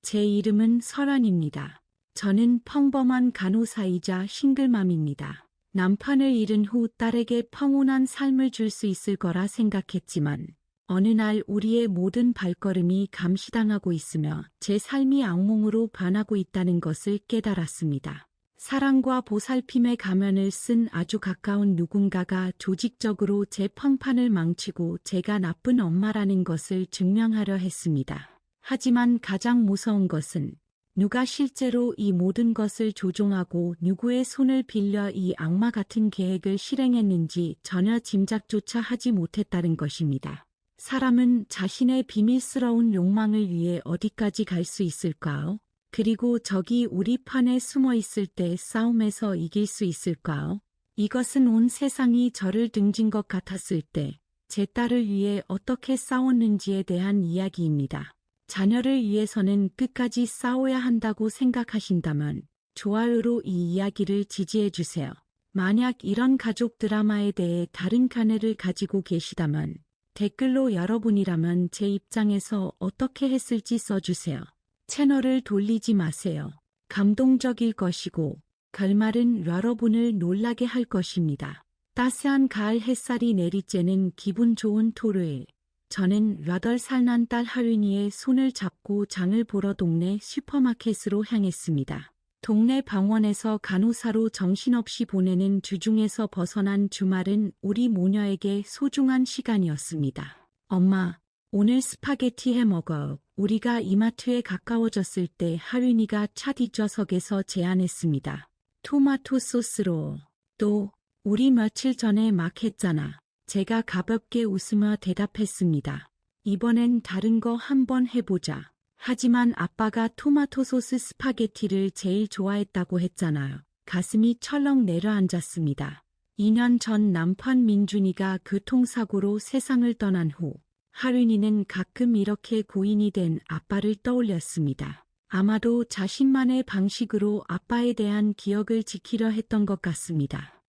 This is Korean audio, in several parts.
제 이름은 설원입니다. 저는 평범한 간호사이자 싱글맘입니다. 남편을 잃은 후 딸에게 평온한 삶을 줄 수 있을 거라 생각했지만 어느 날 우리의 모든 발걸음이 감시당하고 있으며 제 삶이 악몽으로 변하고 있다는 것을 깨달았습니다. 사랑과 보살핌의 가면을 쓴 아주 가까운 누군가가 조직적으로 제 평판을 망치고 제가 나쁜 엄마라는 것을 증명하려 했습니다. 하지만 가장 무서운 것은 누가 실제로 이 모든 것을 조종하고 누구의 손을 빌려 이 악마 같은 계획을 실행했는지 전혀 짐작조차 하지 못했다는 것입니다. 사람은 자신의 비밀스러운 욕망을 위해 어디까지 갈 수 있을까요? 그리고 적이 우리 편에 숨어 있을 때 싸움에서 이길 수 있을까요? 이것은 온 세상이 저를 등진 것 같았을 때 제 딸을 위해 어떻게 싸웠는지에 대한 이야기입니다. 자녀를 위해서는 끝까지 싸워야 한다고 생각하신다면 좋아요로 이 이야기를 지지해 주세요. 만약 이런 가족 드라마에 대해 다른 견해를 가지고 계시다면 댓글로 여러분이라면 제 입장에서 어떻게 했을지 써주세요. 채널을 돌리지 마세요. 감동적일 것이고 결말은 여러분을 놀라게 할 것입니다. 따스한 가을 햇살이 내리쬐는 기분 좋은 토요일. 저는 8살 난 딸 하윤이의 손을 잡고 장을 보러 동네 슈퍼마켓으로 향했습니다. 동네 병원에서 간호사로 정신없이 보내는 주중에서 벗어난 주말은 우리 모녀에게 소중한 시간이었습니다. 엄마, 오늘 스파게티 해 먹어. 우리가 이마트에 가까워졌을 때 하윤이가 차 뒷좌석에서 제안했습니다. 토마토 소스로. 또 우리 며칠 전에 막 했잖아. 제가 가볍게 웃으며 대답했습니다. 이번엔 다른 거 한번 해보자. 하지만 아빠가 토마토 소스 스파게티를 제일 좋아했다고 했잖아요. 가슴이 철렁 내려앉았습니다. 2년 전 남편 민준이가 교통사고로 세상을 떠난 후 하윤이는 가끔 이렇게 고인이 된 아빠를 떠올렸습니다. 아마도 자신만의 방식으로 아빠에 대한 기억을 지키려 했던 것 같습니다.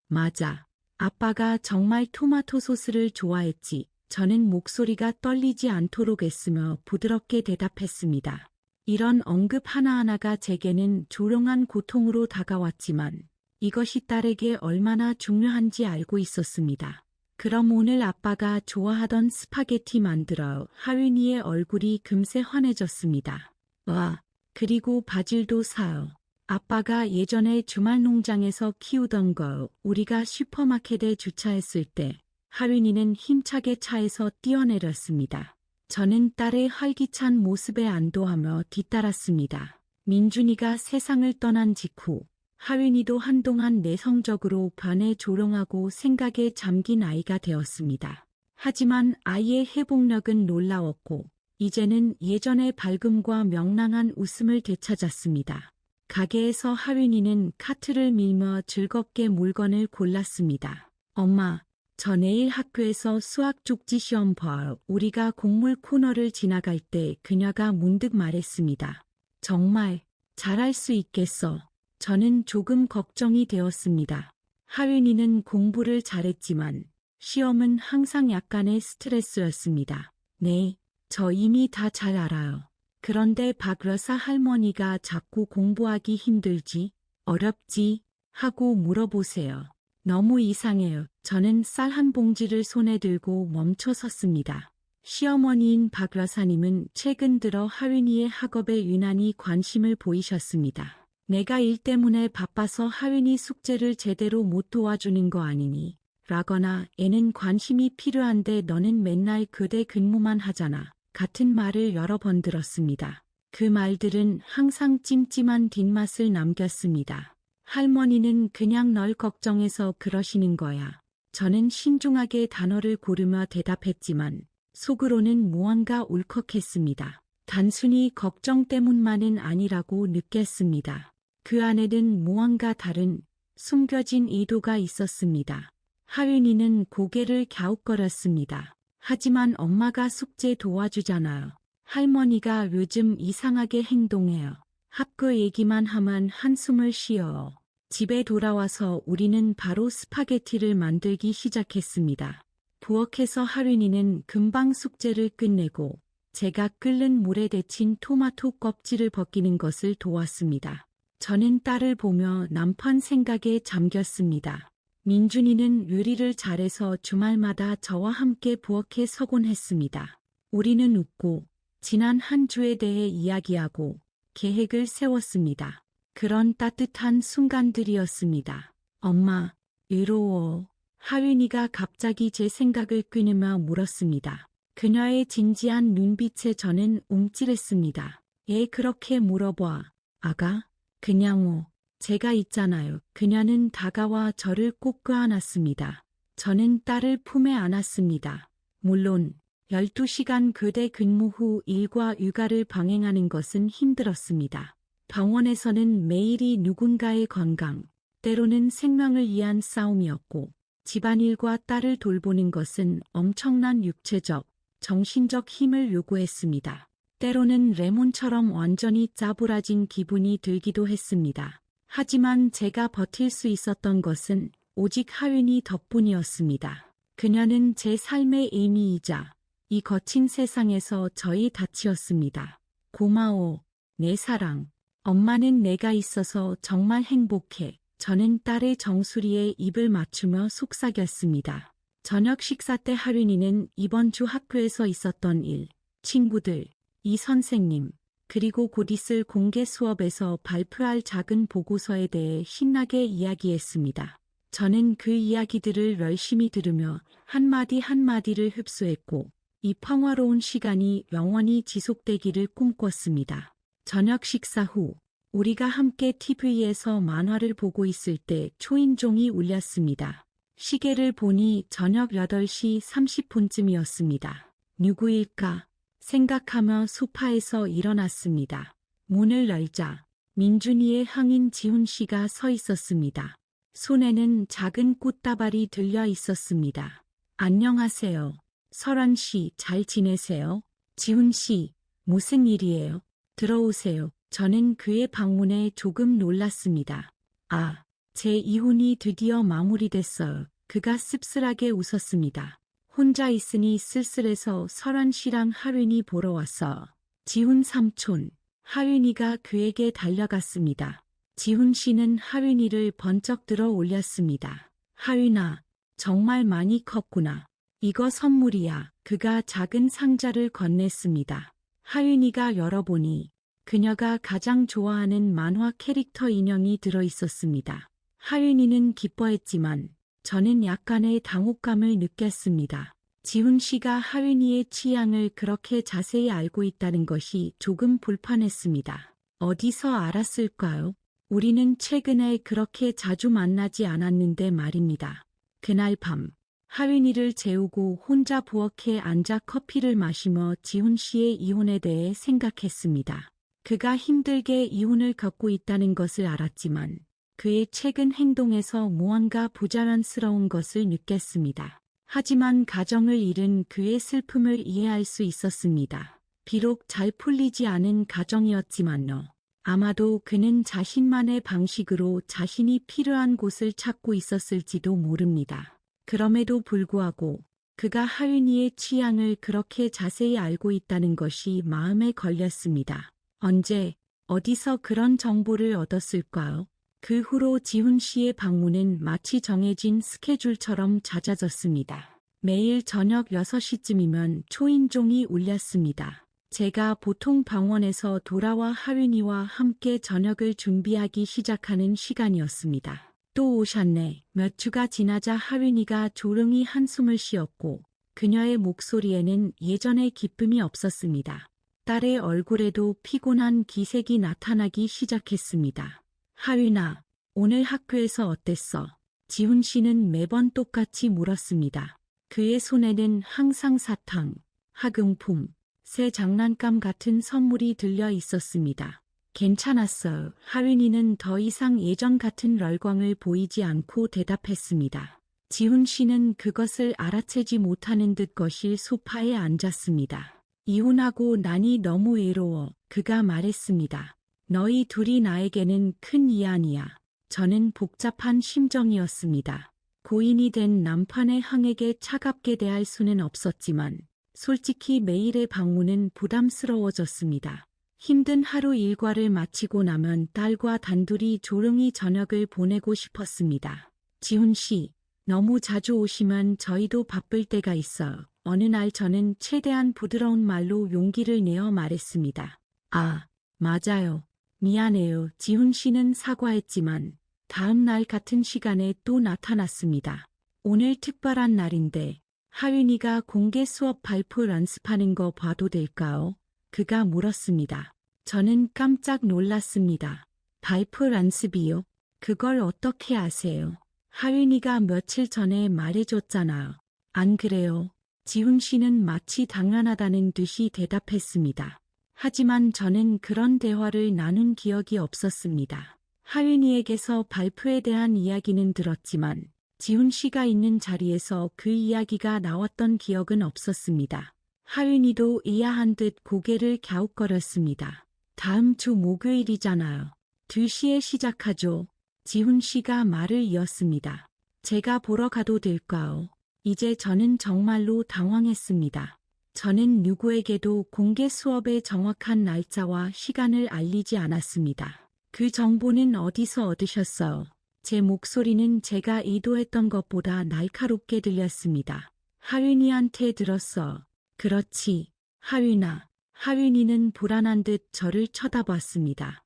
맞아. 아빠가 정말 토마토 소스를 좋아했지. 저는 목소리가 떨리지 않도록 애쓰며 부드럽게 대답했습니다. 이런 언급 하나하나가 제게는 조롱한 고통으로 다가왔지만 이것이 딸에게 얼마나 중요한지 알고 있었습니다. 그럼 오늘 아빠가 좋아하던 스파게티 만들어. 하윤이의 얼굴이 금세 환해졌습니다. 와, 그리고 바질도 사요. 아빠가 예전에 주말 농장에서 키우던 거 우리가 슈퍼마켓에 주차했을 때 하윤이는 힘차게 차에서 뛰어내렸습니다. 저는 딸의 활기찬 모습에 안도하며 뒤따랐습니다. 민준이가 세상을 떠난 직후 하윤이도 한동안 내성적으로 변해 조롱하고 생각에 잠긴 아이가 되었습니다. 하지만 아이의 회복력은 놀라웠고 이제는 예전의 밝음과 명랑한 웃음을 되찾았습니다. 가게에서 하윤이는 카트를 밀며 즐겁게 물건을 골랐습니다. 엄마, 저 내일 학교에서 수학 쪽지 시험 봐요. 우리가 곡물 코너를 지나갈 때 그녀가 문득 말했습니다. 정말 잘할 수 있겠어. 저는 조금 걱정이 되었습니다. 하윤이는 공부를 잘했지만 시험은 항상 약간의 스트레스였습니다. 네, 저 이미 다 잘 알아요. 그런데 박 여사 할머니가 자꾸 공부하기 힘들지, 어렵지 하고 물어보세요. 너무 이상해요. 저는 쌀 한 봉지를 손에 들고 멈춰 섰습니다. 시어머니인 박 여사님은 최근 들어 하윤이의 학업에 유난히 관심을 보이셨습니다. 내가 일 때문에 바빠서 하윤이 숙제를 제대로 못 도와주는 거 아니니? 라거나 애는 관심이 필요한데 너는 맨날 교대 근무만 하잖아. 같은 말을 여러 번 들었습니다. 그 말들은 항상 찜찜한 뒷맛을 남겼습니다. 할머니는 그냥 널 걱정해서 그러시는 거야. 저는 신중하게 단어를 고르며 대답했지만 속으로는 무언가 울컥했습니다. 단순히 걱정 때문만은 아니라고 느꼈습니다. 그 안에는 무언가 다른 숨겨진 의도가 있었습니다. 하윤이는 고개를 갸웃거렸습니다. 하지만 엄마가 숙제 도와주잖아요. 할머니가 요즘 이상하게 행동해요. 학교 얘기만 하면 한숨을 쉬어요. 집에 돌아와서 우리는 바로 스파게티를 만들기 시작했습니다. 부엌에서 하윤이는 금방 숙제를 끝내고 제가 끓는 물에 데친 토마토 껍질을 벗기는 것을 도왔습니다. 저는 딸을 보며 남편 생각에 잠겼습니다. 민준이는 요리를 잘해서 주말마다 저와 함께 부엌에 서곤 했습니다. 우리는 웃고 지난 한 주에 대해 이야기하고 계획을 세웠습니다. 그런 따뜻한 순간들이었습니다. 엄마, 외로워. 하윤이가 갑자기 제 생각을 끊으며 물었습니다. 그녀의 진지한 눈빛에 저는 움찔했습니다. 애 그렇게 물어봐. 아가? 그냥 제가 있잖아요. 그녀는 다가와 저를 꼭 껴안았습니다. 저는 딸을 품에 안았습니다. 물론 12시간 교대 근무 후 일과 육아를 병행하는 것은 힘들었습니다. 병원에서는 매일이 누군가의 건강, 때로는 생명을 위한 싸움이었고 집안일과 딸을 돌보는 것은 엄청난 육체적, 정신적 힘을 요구했습니다. 때로는 레몬처럼 완전히 짜부라진 기분이 들기도 했습니다. 하지만 제가 버틸 수 있었던 것은 오직 하윤이 덕분이었습니다. 그녀는 제 삶의 의미이자 이 거친 세상에서 저의 닻이었습니다. 고마워, 내 사랑. 엄마는 내가 있어서 정말 행복해. 저는 딸의 정수리에 입을 맞추며 속삭였습니다. 저녁 식사 때 하윤이는 이번 주 학교에서 있었던 일, 친구들, 이 선생님, 그리고 곧 있을 공개 수업에서 발표할 작은 보고서에 대해 신나게 이야기했습니다. 저는 그 이야기들을 열심히 들으며 한마디 한마디를 흡수했고 이 평화로운 시간이 영원히 지속되기를 꿈꿨습니다. 저녁 식사 후 우리가 함께 TV에서 만화를 보고 있을 때 초인종이 울렸습니다. 시계를 보니 저녁 8시 30분쯤이었습니다. 누구일까 생각하며 소파에서 일어났습니다. 문을 열자 민준이의 형인 지훈 씨가 서 있었습니다. 손에는 작은 꽃다발이 들려 있었습니다. 안녕하세요. 설원 씨, 잘 지내세요? 지훈 씨, 무슨 일이에요? 들어오세요. 저는 그의 방문에 조금 놀랐습니다. 아, 제 이혼이 드디어 마무리됐어요. 그가 씁쓸하게 웃었습니다. 혼자 있으니 쓸쓸해서 설원 씨랑 하윤이 보러 왔어. 지훈 삼촌, 하윤이가 그에게 달려갔습니다. 지훈 씨는 하윤이를 번쩍 들어 올렸습니다. 하윤아, 정말 많이 컸구나. 이거 선물이야. 그가 작은 상자를 건넸습니다. 하윤이가 열어보니 그녀가 가장 좋아하는 만화 캐릭터 인형이 들어 있었습니다. 하윤이는 기뻐했지만 저는 약간의 당혹감을 느꼈습니다. 지훈 씨가 하윤이의 취향을 그렇게 자세히 알고 있다는 것이 조금 불편했습니다. 어디서 알았을까요? 우리는 최근에 그렇게 자주 만나지 않았는데 말입니다. 그날 밤 하윤이를 재우고 혼자 부엌에 앉아 커피를 마시며 지훈 씨의 이혼에 대해 생각했습니다. 그가 힘들게 이혼을 겪고 있다는 것을 알았지만 그의 최근 행동에서 무언가 부자연스러운 것을 느꼈습니다. 하지만 가정을 잃은 그의 슬픔을 이해할 수 있었습니다. 비록 잘 풀리지 않은 가정이었지만요. 아마도 그는 자신만의 방식으로 자신이 필요한 곳을 찾고 있었을지도 모릅니다. 그럼에도 불구하고 그가 하윤이의 취향을 그렇게 자세히 알고 있다는 것이 마음에 걸렸습니다. 언제, 어디서 그런 정보를 얻었을까요? 그 후로 지훈 씨의 방문은 마치 정해진 스케줄처럼 잦아졌습니다. 매일 저녁 6시쯤이면 초인종이 울렸습니다. 제가 보통 병원에서 돌아와 하윤이와 함께 저녁을 준비하기 시작하는 시간이었습니다. 또 오셨네. 몇 주가 지나자 하윤이가 조용히 한숨을 쉬었고 그녀의 목소리에는 예전의 기쁨이 없었습니다. 딸의 얼굴에도 피곤한 기색이 나타나기 시작했습니다. 하윤아, 오늘 학교에서 어땠어? 지훈 씨는 매번 똑같이 물었습니다. 그의 손에는 항상 사탕, 학용품, 새 장난감 같은 선물이 들려 있었습니다. 괜찮았어요. 하윤이는 더 이상 예전 같은 열광을 보이지 않고 대답했습니다. 지훈 씨는 그것을 알아채지 못하는 듯 거실 소파에 앉았습니다. 이혼하고 나니 너무 외로워. 그가 말했습니다. 너희 둘이 나에게는 큰 위안이야. 저는 복잡한 심정이었습니다. 고인이 된 남편의 형에게 차갑게 대할 수는 없었지만 솔직히 매일의 방문은 부담스러워졌습니다. 힘든 하루 일과를 마치고 나면 딸과 단둘이 조용히 저녁을 보내고 싶었습니다. 지훈 씨, 너무 자주 오시면 저희도 바쁠 때가 있어요. 어느 날 저는 최대한 부드러운 말로 용기를 내어 말했습니다. 아, 맞아요. 미안해요. 지훈 씨는 사과했지만 다음 날 같은 시간에 또 나타났습니다. 오늘 특별한 날인데 하윤이가 공개 수업 발표 연습하는 거 봐도 될까요? 그가 물었습니다. 저는 깜짝 놀랐습니다. 발표 연습이요? 그걸 어떻게 아세요? 하윤이가 며칠 전에 말해줬잖아요. 안 그래요? 지훈 씨는 마치 당연하다는 듯이 대답했습니다. 하지만 저는 그런 대화를 나눈 기억이 없었습니다. 하윤이에게서 발표에 대한 이야기는 들었지만 지훈 씨가 있는 자리에서 그 이야기가 나왔던 기억은 없었습니다. 하윤이도 이해한 듯 고개를 갸웃거렸습니다. 다음 주 목요일이잖아요. 2시에 시작하죠. 지훈 씨가 말을 이었습니다. 제가 보러 가도 될까요? 이제 저는 정말로 당황했습니다. 저는 누구에게도 공개 수업의 정확한 날짜와 시간을 알리지 않았습니다. 그 정보는 어디서 얻으셨어요? 제 목소리는 제가 의도했던 것보다 날카롭게 들렸습니다. 하윤이한테 들었어. 그렇지. 하윤아. 하윤이는 불안한 듯 저를 쳐다봤습니다.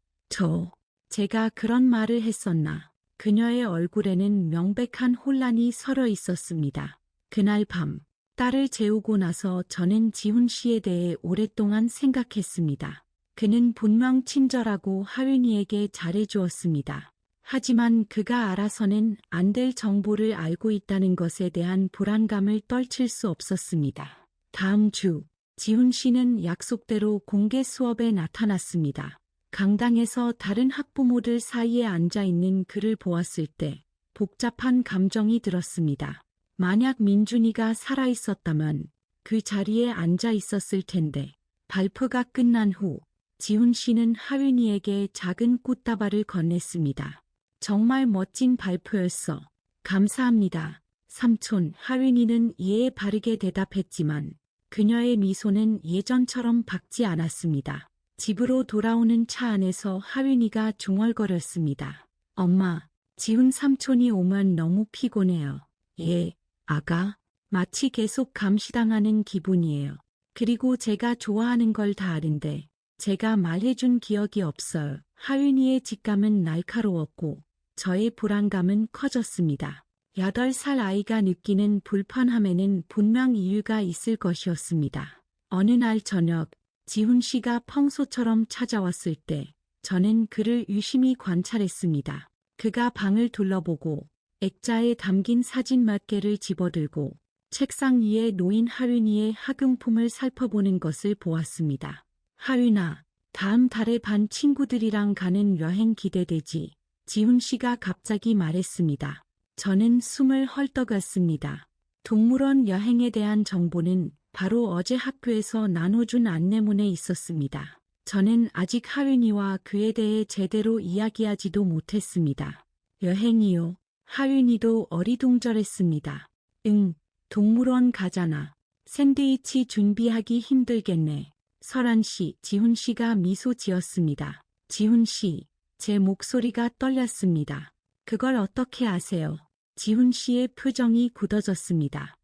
제가 그런 말을 했었나? 그녀의 얼굴에는 명백한 혼란이 서려 있었습니다. 그날 밤, 딸을 재우고 나서 저는 지훈 씨에 대해 오랫동안 생각했습니다. 그는 분명 친절하고 하윤이에게 잘해주었습니다. 하지만 그가 알아서는 안 될 정보를 알고 있다는 것에 대한 불안감을 떨칠 수 없었습니다. 다음 주, 지훈 씨는 약속대로 공개 수업에 나타났습니다. 강당에서 다른 학부모들 사이에 앉아있는 그를 보았을 때 복잡한 감정이 들었습니다. 만약 민준이가 살아있었다면 그 자리에 앉아 있었을 텐데 발표가 끝난 후 지훈 씨는 하윤이에게 작은 꽃다발을 건넸습니다. 정말 멋진 발표였어. 감사합니다. 삼촌. 하윤이는 이에 바르게 대답했지만 그녀의 미소는 예전처럼 밝지 않았습니다. 집으로 돌아오는 차 안에서 하윤이가 중얼거렸습니다. 엄마, 지훈 삼촌이 오면 너무 피곤해요. 예, 아가. 마치 계속 감시당하는 기분이에요. 그리고 제가 좋아하는 걸 다 아는데 제가 말해준 기억이 없어요. 하윤이의 직감은 날카로웠고 저의 불안감은 커졌습니다. 8살 아이가 느끼는 불편함에는 분명 이유가 있을 것이었습니다. 어느 날 저녁, 지훈 씨가 평소처럼 찾아왔을 때 저는 그를 유심히 관찰했습니다. 그가 방을 둘러보고 액자에 담긴 사진 몇 개를 집어들고 책상 위에 놓인 하윤이의 학용품을 살펴보는 것을 보았습니다. 하윤아, 다음 달에 반 친구들이랑 가는 여행 기대되지? 지훈 씨가 갑자기 말했습니다. 저는 숨을 헐떡였습니다. 동물원 여행에 대한 정보는 바로 어제 학교에서 나눠준 안내문에 있었습니다. 저는 아직 하윤이와 그에 대해 제대로 이야기하지도 못했습니다. 여행이요? 하윤이도 어리둥절했습니다. 응, 동물원 가잖아. 샌드위치 준비하기 힘들겠네. 설한 씨, 지훈 씨가 미소 지었습니다. 지훈 씨, 제 목소리가 떨렸습니다. 그걸 어떻게 아세요? 지훈 씨의 표정이 굳어졌습니다.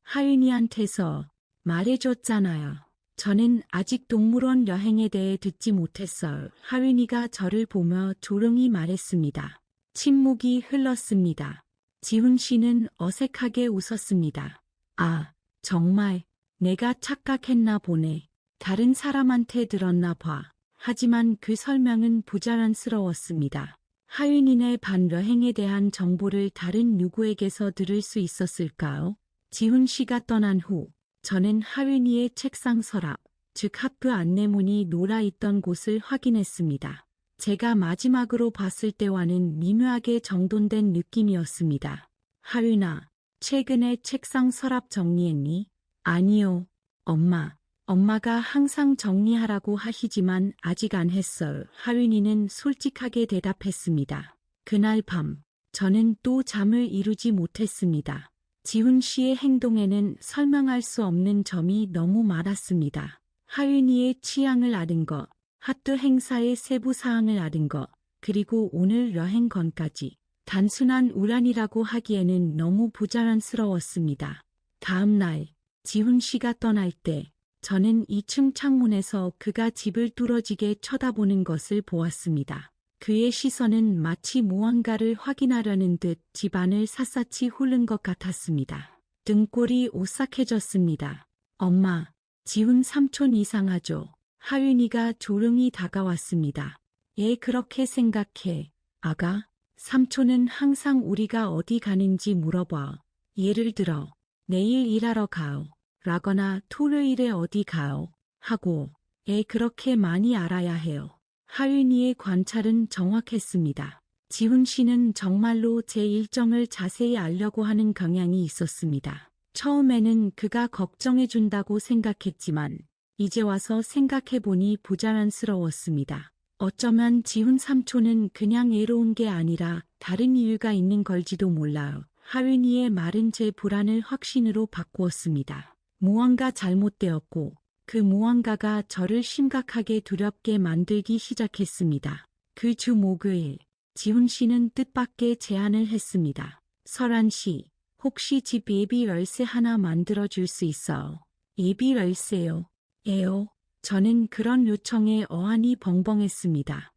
하윤이한테서 말해줬잖아요. 저는 아직 동물원 여행에 대해 듣지 못했어요. 하윤이가 저를 보며 조용히 말했습니다. 침묵이 흘렀습니다. 지훈 씨는 어색하게 웃었습니다. 아, 정말 내가 착각했나 보네. 다른 사람한테 들었나 봐. 하지만 그 설명은 부자연스러웠습니다. 하윤이네 반 여행에 대한 정보를 다른 누구에게서 들을 수 있었을까요? 지훈 씨가 떠난 후 저는 하윤이의 책상 서랍, 즉 학교 안내문이 놀아있던 곳을 확인했습니다. 제가 마지막으로 봤을 때와는 미묘하게 정돈된 느낌이었습니다. 하윤아, 최근에 책상 서랍 정리했니? 아니요, 엄마. 엄마가 항상 정리하라고 하시지만 아직 안 했어요. 하윤이는 솔직하게 대답했습니다. 그날 밤, 저는 또 잠을 이루지 못했습니다. 지훈 씨의 행동에는 설명할 수 없는 점이 너무 많았습니다. 하윤이의 취향을 아는 것, 핫도 행사의 세부 사항을 아는 것, 그리고 오늘 여행 건까지. 단순한 우란이라고 하기에는 너무 부자연스러웠습니다. 다음 날, 지훈 씨가 떠날 때 저는 2층 창문에서 그가 집을 뚫어지게 쳐다보는 것을 보았습니다. 그의 시선은 마치 무언가를 확인하려는 듯 집안을 샅샅이 훑는 것 같았습니다. 등골이 오싹해졌습니다. 엄마, 지훈 삼촌 이상하죠? 하윤이가 조용히 다가왔습니다. 얘 그렇게 생각해, 아가? 삼촌은 항상 우리가 어디 가는지 물어봐. 예를 들어, 내일 일하러 가오. 라거나 토요일에 어디 가오. 하고, 애 그렇게 많이 알아야 해요. 하윤이의 관찰은 정확했습니다. 지훈 씨는 정말로 제 일정을 자세히 알려고 하는 경향이 있었습니다. 처음에는 그가 걱정해준다고 생각했지만, 이제 와서 생각해보니 부자연스러웠습니다. 어쩌면 지훈 삼촌은 그냥 애로운 게 아니라 다른 이유가 있는 걸지도 몰라요. 하윤이의 말은 제 불안을 확신으로 바꾸었습니다. 무언가 잘못되었고 그 무언가가 저를 심각하게 두렵게 만들기 시작했습니다. 그 주 목요일, 지훈 씨는 뜻밖의 제안을 했습니다. 설한 씨, 혹시 집 예비 열쇠 하나 만들어줄 수 있어요? 예비 열쇠요? 에요? 저는 그런 요청에 어안이 벙벙했습니다.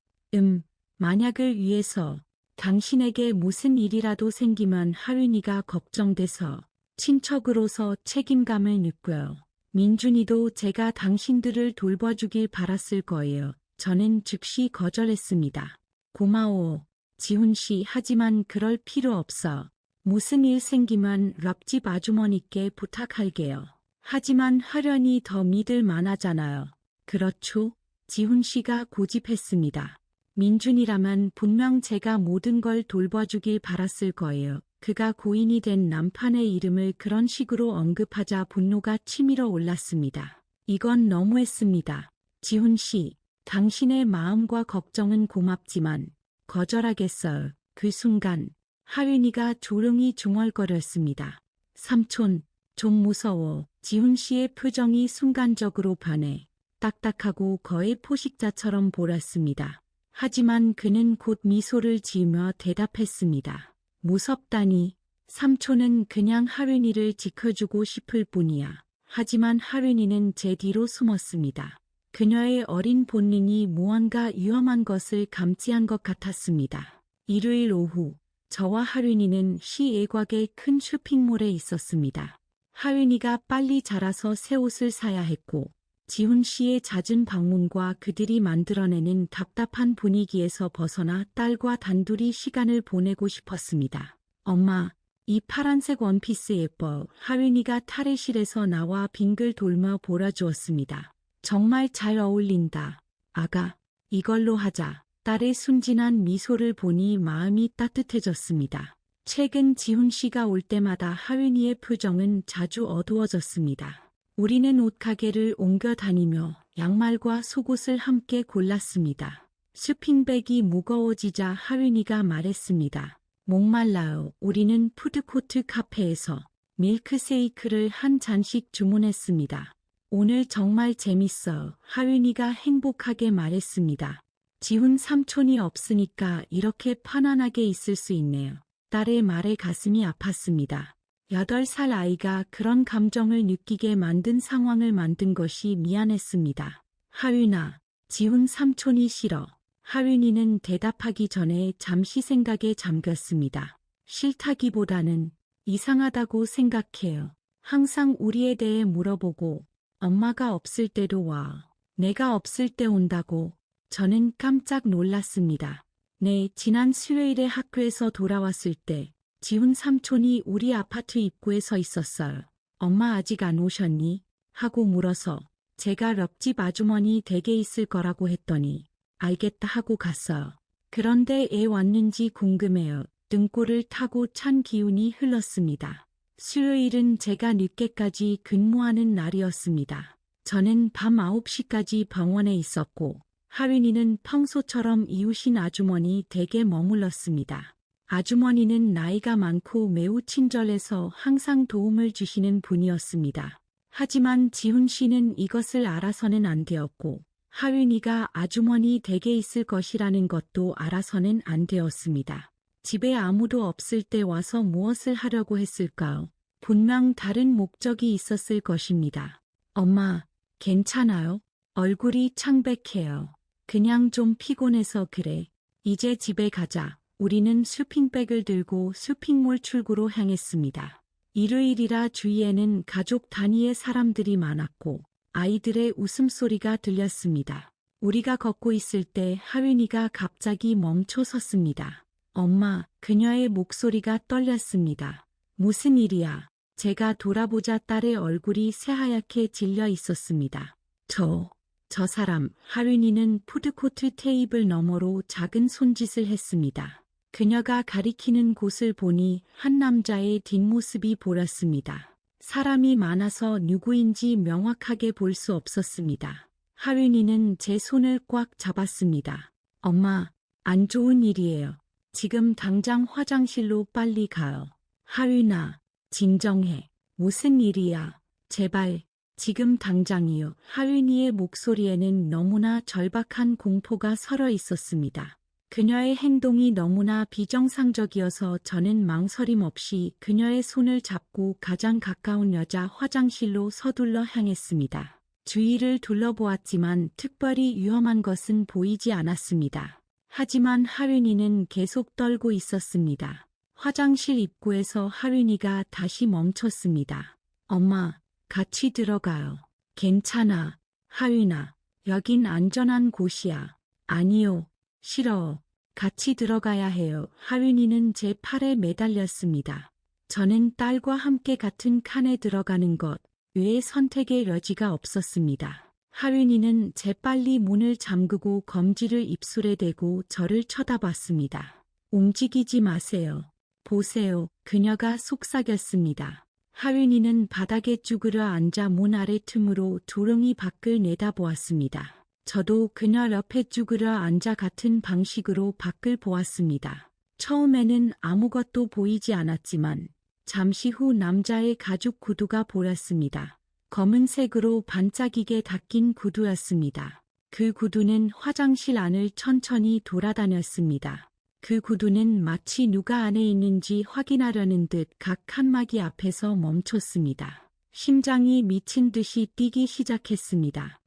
만약을 위해서 당신에게 무슨 일이라도 생기면 하윤이가 걱정돼서 친척으로서 책임감을 느껴요. 민준이도 제가 당신들을 돌봐주길 바랐을 거예요. 저는 즉시 거절했습니다. 고마워, 지훈 씨. 하지만 그럴 필요 없어. 무슨 일 생기면 옆집 아주머니께 부탁할게요. 하지만 하련이 더 믿을 만하잖아요. 그렇죠? 지훈 씨가 고집했습니다. 민준이라면 분명 제가 모든 걸 돌봐주길 바랐을 거예요. 그가 고인이 된 남편의 이름을 그런 식으로 언급하자 분노가 치밀어 올랐습니다. 이건 너무했습니다. 지훈 씨, 당신의 마음과 걱정은 고맙지만 거절하겠어요. 그 순간 하윤이가 조용히 중얼거렸습니다. 삼촌, 좀 무서워. 지훈 씨의 표정이 순간적으로 변해 딱딱하고 거의 포식자처럼 보였습니다. 하지만 그는 곧 미소를 지으며 대답했습니다. 무섭다니. 삼촌은 그냥 하윤이를 지켜주고 싶을 뿐이야. 하지만 하윤이는 제 뒤로 숨었습니다. 그녀의 어린 본능이 무언가 위험한 것을 감지한 것 같았습니다. 일요일 오후, 저와 하윤이는 시 외곽의 큰 쇼핑몰에 있었습니다. 하윤이가 빨리 자라서 새 옷을 사야 했고, 지훈 씨의 잦은 방문과 그들이 만들어내는 답답한 분위기에서 벗어나 딸과 단둘이 시간을 보내고 싶었습니다. 엄마, 이 파란색 원피스 예뻐. 하윤이가 탈의실에서 나와 빙글 돌며 보여주었습니다. 정말 잘 어울린다. 아가, 이걸로 하자. 딸의 순진한 미소를 보니 마음이 따뜻해졌습니다. 최근 지훈 씨가 올 때마다 하윤이의 표정은 자주 어두워졌습니다. 우리는 옷가게를 옮겨 다니며 양말과 속옷을 함께 골랐습니다. 쇼핑백이 무거워지자 하윤이가 말했습니다. 목말라요. 우리는 푸드코트 카페에서 밀크쉐이크를 한 잔씩 주문했습니다. 오늘 정말 재밌어요. 하윤이가 행복하게 말했습니다. 지훈 삼촌이 없으니까 이렇게 편안하게 있을 수 있네요. 딸의 말에 가슴이 아팠습니다. 8살 아이가 그런 감정을 느끼게 만든 상황을 만든 것이 미안했습니다. 하윤아, 지훈 삼촌이 싫어. 하윤이는 대답하기 전에 잠시 생각에 잠겼습니다. 싫다기보다는 이상하다고 생각해요. 항상 우리에 대해 물어보고 엄마가 없을 때도 와. 내가 없을 때 온다고. 저는 깜짝 놀랐습니다. 네, 지난 수요일에 학교에서 돌아왔을 때 지훈 삼촌이 우리 아파트 입구에 서 있었어요. 엄마 아직 안 오셨니? 하고 물어서 제가 옆집 아주머니 댁에 있을 거라고 했더니 알겠다 하고 갔어요. 그런데 애 왔는지 궁금해요. 등골을 타고 찬 기운이 흘렀습니다. 수요일은 제가 늦게까지 근무하는 날이었습니다. 저는 밤 9시까지 병원에 있었고 하윤이는 평소처럼 이웃인 아주머니 댁에 머물렀습니다. 아주머니는 나이가 많고 매우 친절해서 항상 도움을 주시는 분이었습니다. 하지만 지훈 씨는 이것을 알아서는 안 되었고 하윤이가 아주머니 댁에 있을 것이라는 것도 알아서는 안 되었습니다. 집에 아무도 없을 때 와서 무엇을 하려고 했을까요? 분명 다른 목적이 있었을 것입니다. 엄마, 괜찮아요? 얼굴이 창백해요. 그냥 좀 피곤해서 그래. 이제 집에 가자. 우리는 쇼핑백을 들고 쇼핑몰 출구로 향했습니다. 일요일이라 주위에는 가족 단위의 사람들이 많았고 아이들의 웃음소리가 들렸습니다. 우리가 걷고 있을 때 하윤이가 갑자기 멈춰 섰습니다. 엄마, 그녀의 목소리가 떨렸습니다. 무슨 일이야? 제가 돌아보자 딸의 얼굴이 새하얗게 질려 있었습니다. 저 사람, 하윤이는 푸드코트 테이블 너머로 작은 손짓을 했습니다. 그녀가 가리키는 곳을 보니 한 남자의 뒷모습이 보였습니다. 사람이 많아서 누구인지 명확하게 볼 수 없었습니다. 하윤이는 제 손을 꽉 잡았습니다. 엄마, 안 좋은 일이에요. 지금 당장 화장실로 빨리 가요. 하윤아, 진정해. 무슨 일이야? 제발, 지금 당장이요. 하윤이의 목소리에는 너무나 절박한 공포가 서려 있었습니다. 그녀의 행동이 너무나 비정상적이어서 저는 망설임 없이 그녀의 손을 잡고 가장 가까운 여자 화장실로 서둘러 향했습니다. 주위를 둘러보았지만 특별히 위험한 것은 보이지 않았습니다. 하지만 하윤이는 계속 떨고 있었습니다. 화장실 입구에서 하윤이가 다시 멈췄습니다. 엄마, 같이 들어가요. 괜찮아. 하윤아, 여긴 안전한 곳이야. 아니요. 싫어. 같이 들어가야 해요. 하윤이는 제 팔에 매달렸습니다. 저는 딸과 함께 같은 칸에 들어가는 것 외에 선택의 여지가 없었습니다. 하윤이는 재빨리 문을 잠그고 검지를 입술에 대고 저를 쳐다봤습니다. 움직이지 마세요. 보세요. 그녀가 속삭였습니다. 하윤이는 바닥에 쭈그려 앉아 문 아래 틈으로 조용히 밖을 내다보았습니다. 저도 그녀 옆에 쭈그려 앉아 같은 방식으로 밖을 보았습니다. 처음에는 아무것도 보이지 않았지만 잠시 후 남자의 가죽 구두가 보였습니다. 검은색으로 반짝이게 닦인 구두였습니다. 그 구두는 화장실 안을 천천히 돌아다녔습니다. 그 구두는 마치 누가 안에 있는지 확인하려는 듯 각 칸막이 앞에서 멈췄습니다. 심장이 미친 듯이 뛰기 시작했습니다.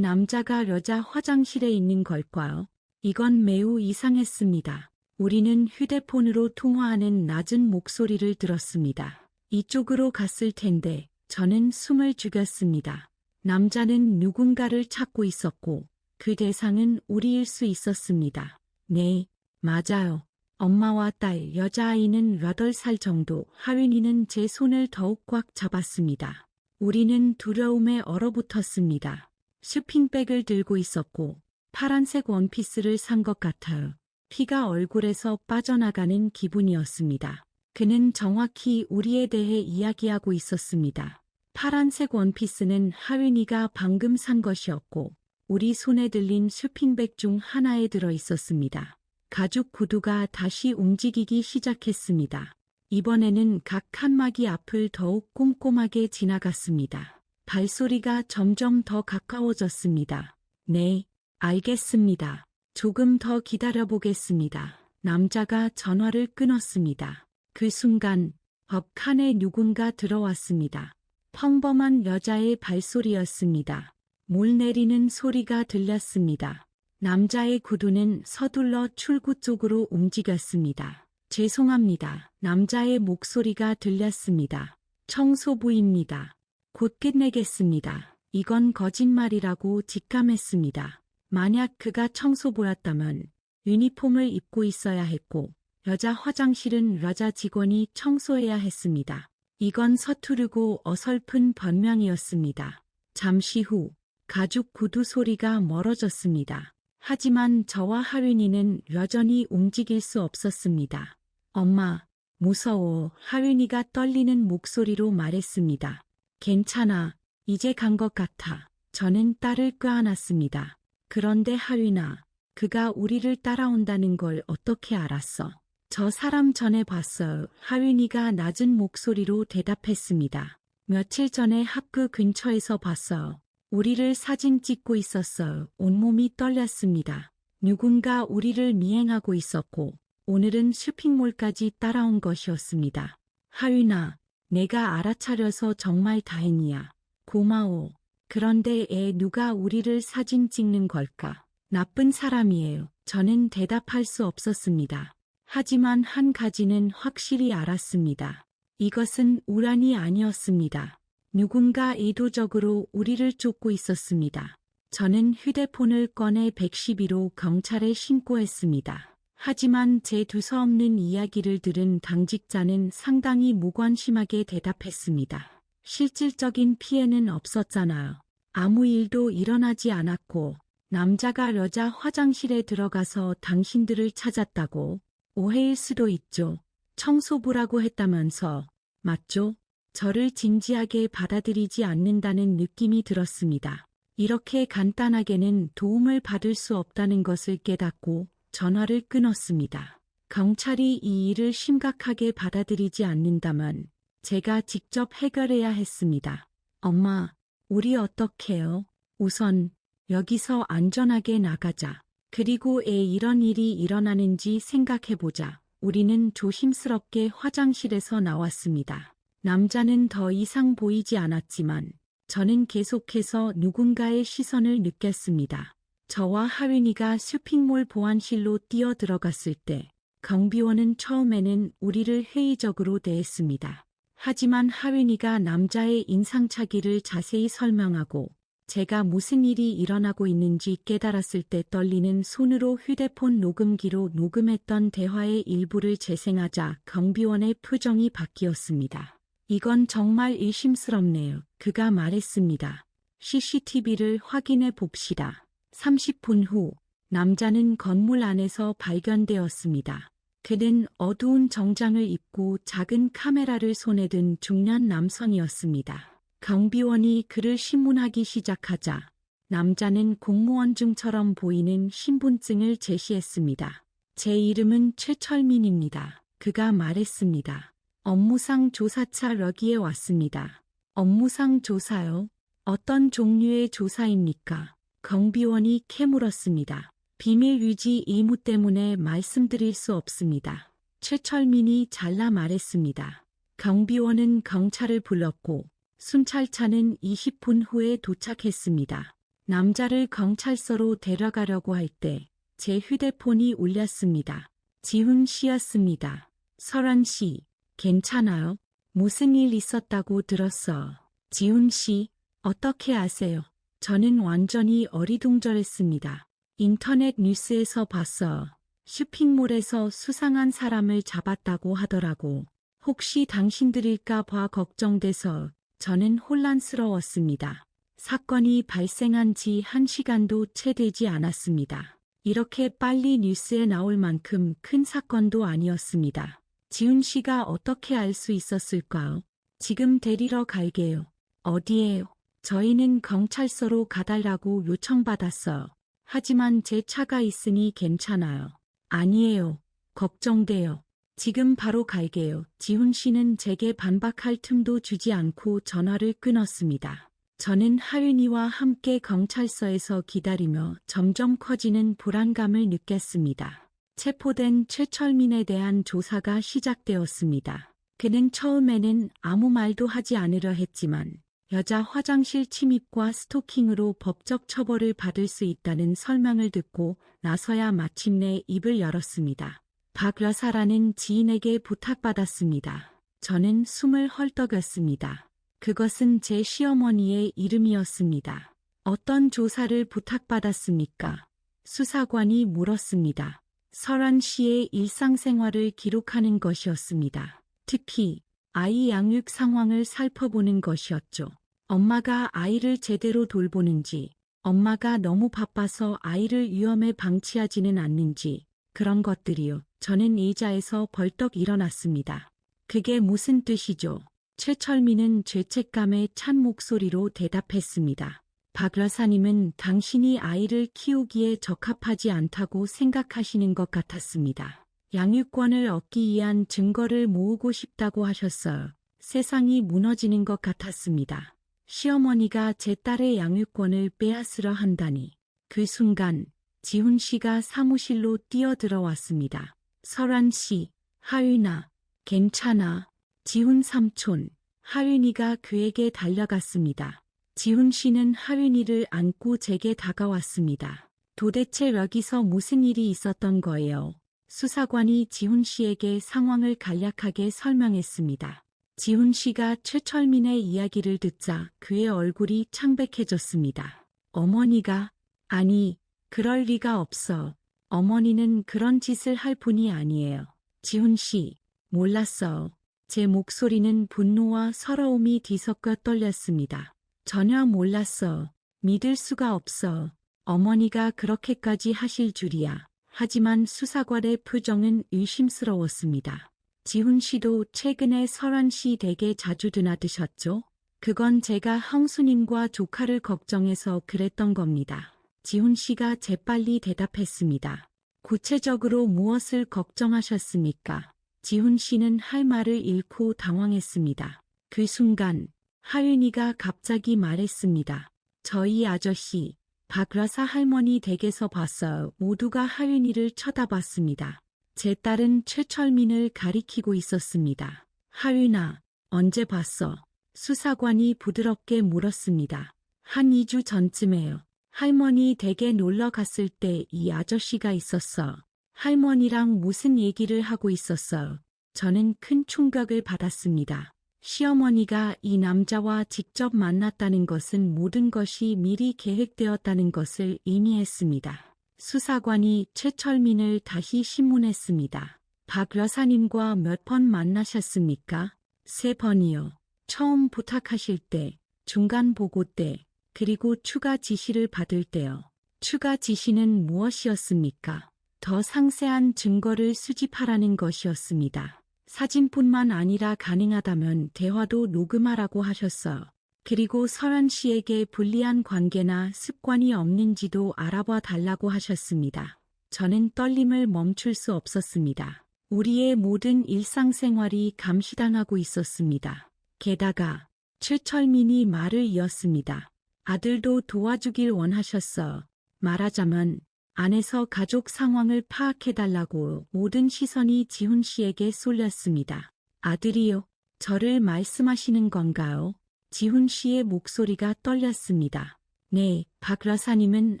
남자가 여자 화장실에 있는 걸까요? 이건 매우 이상했습니다. 우리는 휴대폰으로 통화하는 낮은 목소리를 들었습니다. 이쪽으로 갔을 텐데 저는 숨을 죽였습니다. 남자는 누군가를 찾고 있었고 그 대상은 우리일 수 있었습니다. 네, 맞아요. 엄마와 딸, 여자아이는 8살 정도. 하윤이는 제 손을 더욱 꽉 잡았습니다. 우리는 두려움에 얼어붙었습니다. 쇼핑백을 들고 있었고 파란색 원피스를 산 것 같아요. 피가 얼굴에서 빠져나가는 기분이었습니다. 그는 정확히 우리에 대해 이야기하고 있었습니다. 파란색 원피스는 하윤이가 방금 산 것이었고 우리 손에 들린 쇼핑백 중 하나에 들어 있었습니다. 가죽 구두가 다시 움직이기 시작했습니다. 이번에는 각 칸막이 앞을 더욱 꼼꼼하게 지나갔습니다. 발소리가 점점 더 가까워졌습니다. 네, 알겠습니다. 조금 더 기다려보겠습니다. 남자가 전화를 끊었습니다. 그 순간 법 칸에 누군가 들어왔습니다. 평범한 여자의 발소리였습니다. 물 내리는 소리가 들렸습니다. 남자의 구두는 서둘러 출구 쪽으로 움직였습니다. 죄송합니다. 남자의 목소리가 들렸습니다. 청소부입니다. 곧 끝내겠습니다. 이건 거짓말이라고 직감했습니다. 만약 그가 청소부였다면 유니폼을 입고 있어야 했고 여자 화장실은 여자 직원이 청소해야 했습니다. 이건 서투르고 어설픈 변명이었습니다. 잠시 후 가죽 구두 소리가 멀어졌습니다. 하지만 저와 하윤이는 여전히 움직일 수 없었습니다. 엄마, 무서워. 하윤이가 떨리는 목소리로 말했습니다. 괜찮아. 이제 간 것 같아. 저는 딸을 껴안았습니다. 그런데 하윤아, 그가 우리를 따라온다는 걸 어떻게 알았어? 저 사람 전에 봤어요. 하윤이가 낮은 목소리로 대답했습니다. 며칠 전에 학교 근처에서 봤어요. 우리를 사진 찍고 있었어요. 온몸이 떨렸습니다. 누군가 우리를 미행하고 있었고 오늘은 쇼핑몰까지 따라온 것이었습니다. 하윤아, 내가 알아차려서 정말 다행이야. 고마워. 그런데 누가 우리를 사진 찍는 걸까? 나쁜 사람이에요. 저는 대답할 수 없었습니다. 하지만 한 가지는 확실히 알았습니다. 이것은 우란이 아니었습니다. 누군가 의도적으로 우리를 쫓고 있었습니다. 저는 휴대폰을 꺼내 112로 경찰에 신고했습니다. 하지만 제 두서없는 이야기를 들은 당직자는 상당히 무관심하게 대답했습니다. 실질적인 피해는 없었잖아요. 아무 일도 일어나지 않았고 남자가 여자 화장실에 들어가서 당신들을 찾았다고. 오해일 수도 있죠. 청소부라고 했다면서. 맞죠? 저를 진지하게 받아들이지 않는다는 느낌이 들었습니다. 이렇게 간단하게는 도움을 받을 수 없다는 것을 깨닫고 전화를 끊었습니다. 경찰이 이 일을 심각하게 받아들이지 않는다면 제가 직접 해결해야 했습니다. 엄마, 우리 어떡해요? 우선 여기서 안전하게 나가자. 그리고 이런 일이 일어나는지 생각해보자. 우리는 조심스럽게 화장실에서 나왔습니다. 남자는 더 이상 보이지 않았지만 저는 계속해서 누군가의 시선을 느꼈습니다. 저와 하윤이가 쇼핑몰 보안실로 뛰어들어갔을 때 경비원은 처음에는 우리를 회의적으로 대했습니다. 하지만 하윤이가 남자의 인상착의를 자세히 설명하고 제가 무슨 일이 일어나고 있는지 깨달았을 때 떨리는 손으로 휴대폰 녹음기로 녹음했던 대화의 일부를 재생하자 경비원의 표정이 바뀌었습니다. 이건 정말 의심스럽네요. 그가 말했습니다. CCTV를 확인해 봅시다. 30분 후 남자는 건물 안에서 발견되었습니다. 그는 어두운 정장을 입고 작은 카메라를 손에 든 중년 남성이었습니다. 경비원이 그를 신문하기 시작하자 남자는 공무원 중처럼 보이는 신분증을 제시했습니다. 제 이름은 최철민입니다. 그가 말했습니다. 업무상 조사차 여기에 왔습니다. 업무상 조사요? 어떤 종류의 조사입니까? 경비원이 캐물었습니다. 비밀 유지 의무 때문에 말씀드릴 수 없습니다. 최철민이 잘라 말했습니다. 경비원은 경찰을 불렀고 순찰차는 20분 후에 도착했습니다. 남자를 경찰서로 데려가려고 할 때 제 휴대폰이 울렸습니다. 지훈 씨였습니다. 설한 씨, 괜찮아요? 무슨 일 있었다고 들었어. 지훈 씨, 어떻게 아세요? 저는 완전히 어리둥절했습니다. 인터넷 뉴스에서 봤어. 쇼핑몰에서 수상한 사람을 잡았다고 하더라고. 혹시 당신들일까 봐 걱정돼서 저는 혼란스러웠습니다. 사건이 발생한 지 1시간도 채 되지 않았습니다. 이렇게 빨리 뉴스에 나올 만큼 큰 사건도 아니었습니다. 지훈 씨가 어떻게 알 수 있었을까요? 지금 데리러 갈게요. 어디에요? 저희는 경찰서로 가달라고 요청받았어요. 하지만 제 차가 있으니 괜찮아요. 아니에요. 걱정돼요. 지금 바로 갈게요. 지훈 씨는 제게 반박할 틈도 주지 않고 전화를 끊었습니다. 저는 하윤이와 함께 경찰서에서 기다리며 점점 커지는 불안감을 느꼈습니다. 체포된 최철민에 대한 조사가 시작되었습니다. 그는 처음에는 아무 말도 하지 않으려 했지만 여자 화장실 침입과 스토킹으로 법적 처벌을 받을 수 있다는 설명을 듣고 나서야 마침내 입을 열었습니다. 박 여사라는 지인에게 부탁받았습니다. 저는 숨을 헐떡였습니다. 그것은 제 시어머니의 이름이었습니다. 어떤 조사를 부탁받았습니까? 수사관이 물었습니다. 설한 씨의 일상생활을 기록하는 것이었습니다. 특히 아이 양육 상황을 살펴보는 것이었죠. 엄마가 아이를 제대로 돌보는지, 엄마가 너무 바빠서 아이를 위험에 방치하지는 않는지, 그런 것들이요. 저는 의자에서 벌떡 일어났습니다. 그게 무슨 뜻이죠? 최철민은 죄책감에 찬 목소리로 대답했습니다. 박 여사님은 당신이 아이를 키우기에 적합하지 않다고 생각하시는 것 같았습니다. 양육권을 얻기 위한 증거를 모으고 싶다고 하셨어요. 세상이 무너지는 것 같았습니다. 시어머니가 제 딸의 양육권을 빼앗으려 한다니. 그 순간 지훈 씨가 사무실로 뛰어들어왔습니다. 설한 씨, 하윤아, 괜찮아. 지훈 삼촌, 하윤이가 그에게 달려갔습니다. 지훈 씨는 하윤이를 안고 제게 다가왔습니다. 도대체 여기서 무슨 일이 있었던 거예요? 수사관이 지훈 씨에게 상황을 간략하게 설명했습니다. 지훈 씨가 최철민의 이야기를 듣자 그의 얼굴이 창백해졌습니다. 어머니가, 아니, 그럴 리가 없어. 어머니는 그런 짓을 할 분이 아니에요. 지훈 씨, 몰랐어. 제 목소리는 분노와 서러움이 뒤섞여 떨렸습니다. 전혀 몰랐어. 믿을 수가 없어. 어머니가 그렇게까지 하실 줄이야. 하지만 수사관의 표정은 의심스러웠습니다. 지훈 씨도 최근에 설한 씨 댁에 자주 드나드셨죠? 그건 제가 형수님과 조카를 걱정해서 그랬던 겁니다. 지훈 씨가 재빨리 대답했습니다. 구체적으로 무엇을 걱정하셨습니까? 지훈 씨는 할 말을 잃고 당황했습니다. 그 순간 하윤이가 갑자기 말했습니다. 저희 아저씨, 박 여사 할머니 댁에서 봤어요. 모두가 하윤이를 쳐다봤습니다. 제 딸은 최철민을 가리키고 있었습니다. 하윤아, 언제 봤어? 수사관이 부드럽게 물었습니다. 한 2주 전쯤에요. 할머니 댁에 놀러 갔을 때 이 아저씨가 있었어. 할머니랑 무슨 얘기를 하고 있었어요. 저는 큰 충격을 받았습니다. 시어머니가 이 남자와 직접 만났다는 것은 모든 것이 미리 계획되었다는 것을 의미했습니다. 수사관이 최철민을 다시 신문했습니다. 박 여사님과 몇 번 만나셨습니까? 3번이요. 처음 부탁하실 때, 중간 보고 때, 그리고 추가 지시를 받을 때요. 추가 지시는 무엇이었습니까? 더 상세한 증거를 수집하라는 것이었습니다. 사진뿐만 아니라 가능하다면 대화도 녹음하라고 하셨어요. 그리고 설한 씨에게 불리한 관계나 습관이 없는지도 알아봐 달라고 하셨습니다. 저는 떨림을 멈출 수 없었습니다. 우리의 모든 일상생활이 감시당하고 있었습니다. 게다가 최철민이 말을 이었습니다. 아들도 도와주길 원하셨어. 말하자면 안에서 가족 상황을 파악해달라고 모든 시선이 지훈 씨에게 쏠렸습니다. 아들이요? 저를 말씀하시는 건가요? 지훈 씨의 목소리가 떨렸습니다. 네, 박 여사님은